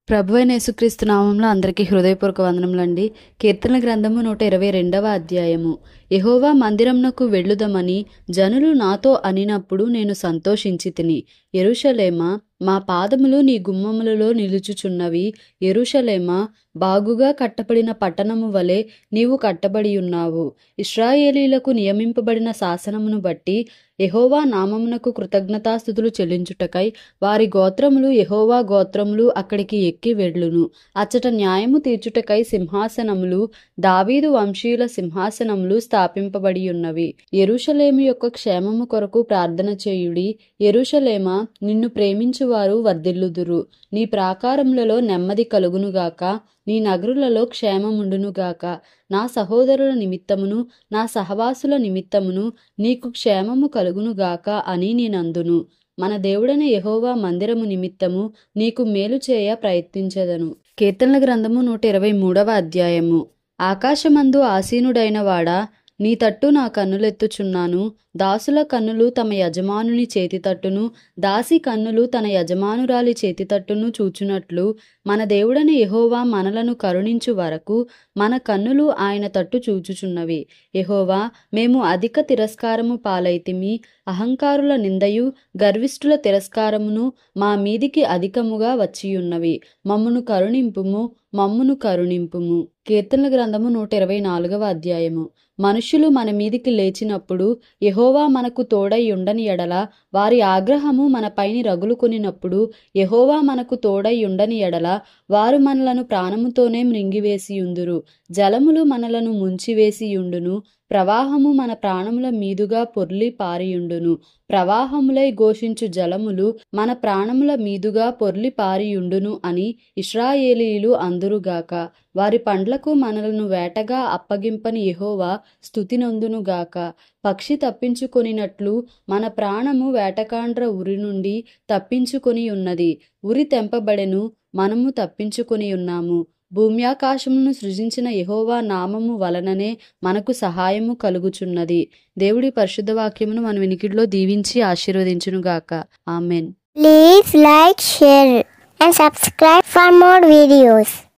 ప్రభువైన యేసుక్రీస్తు నామములో అందరికీ హృదయపూర్వక వందనములండి. కీర్తనల గ్రంథము 122వ అధ్యాయము. యెహోవా మందిరమునకు వెళ్ళుదమని జనులు నాతో అనినప్పుడు నేను సంతోషించితిని. యెరూషలేమా, మా పాదములు నీ గుమ్మములలో నిలుచుచున్నవి. యెరూషలేమా, బాగుగా కట్టబడిన పట్టణము వలె నీవు కట్టబడి ఉన్నావు. ఇశ్రాయేలీయులకు నియమింపబడిన శాసనమును బట్టి యెహోవా నామమునకు కృతజ్ఞతాస్తుతులు చెల్లించుటకై వారి గోత్రములు యెహోవా గోత్రములు అక్కడికి ఎక్కి వెళ్ళును. అచ్చట న్యాయము తీర్చుటకై సింహాసనములు, దావీదు వంశీయుల సింహాసనములు స్థాపింపబడి ఉన్నవి. యెరూషలేము యొక్క క్షేమము కొరకు ప్రార్థన చేయుడి. యెరూషలేమా, నిన్ను ప్రేమించువారు వర్ధిల్లుదురు. నీ ప్రాకారములలో నెమ్మది కలుగునుగాక, నీ నగరులలో క్షేమముండునుగాక. నా సహోదరుల నిమిత్తమును నా సహవాసుల నిమిత్తమును నీకు క్షేమము కలుగునుగాక అని నేనందును. మన దేవుడైన యెహోవా మందిరము నిమిత్తము నీకు మేలు చేయ ప్రయత్నించెదను. కీర్తనల గ్రంథము 123వ అధ్యాయము. ఆకాశమందు ఆసీనుడైన వాడా, నీ తట్టు నా కన్నులెత్తుచున్నాను. దాసుల కన్నులు తమ యజమానుని చేతి తట్టును, దాసి కన్నులు తన యజమానురాలి చేతి తట్టును చూచునట్లు మన దేవుడైన యెహోవా మనలను కరుణించు వరకు మన కన్నులు ఆయన తట్టు చూచుచున్నవి. యెహోవా, మేము అధిక తిరస్కారము పాలైతిమి. అహంకారుల నిందయు గర్విష్ఠుల తిరస్కారమును మా మీదికి అధికముగా వచ్చియున్నవి. మమ్మును కరుణింపుము, మమ్మును కరుణింపుము. కీర్తనల గ్రంథము 124వ అధ్యాయము. మనుష్యులు మన మీదికి లేచినప్పుడు యెహోవా మనకు తోడై ఉండని ఎడల, వారి ఆగ్రహము మన పైని రగులుకొనినప్పుడు యెహోవా మనకు తోడై ఉండని ఎడల, వారు మనలను ప్రాణముతోనే మృంగివేసియుందురు. జలములు మనలను ముంచివేసియుండును. ప్రవాహము మన ప్రాణముల మీదుగా పొర్లి పారియుండును. ప్రవాహములై ఘోషించు జలములు మన ప్రాణముల మీదుగా పొర్లి పారియుండును అని ఇశ్రాయేలీయులు అందురుగాక. వారి పండ్లకు మనలను వేటగా అప్పగింపని యెహోవా స్తుతి నొందునుగాక. పక్షి తప్పించుకొనినట్లు మన ప్రాణము వేటకాండ్ర ఉరి నుండి తప్పించుకొని ఉన్నది. ఉరి తెంపబడెను, మనము తప్పించుకొని ఉన్నాము. భూమ్యాకాశమును సృజించిన యెహోవా నామము వలననే మనకు సహాయము కలుగుచున్నది. దేవుడి పరిశుద్ధ వాక్యమును మన వినికిడిలో దీవించి ఆశీర్వదించునుగాక. Amen. Please like, share and subscribe for more videos.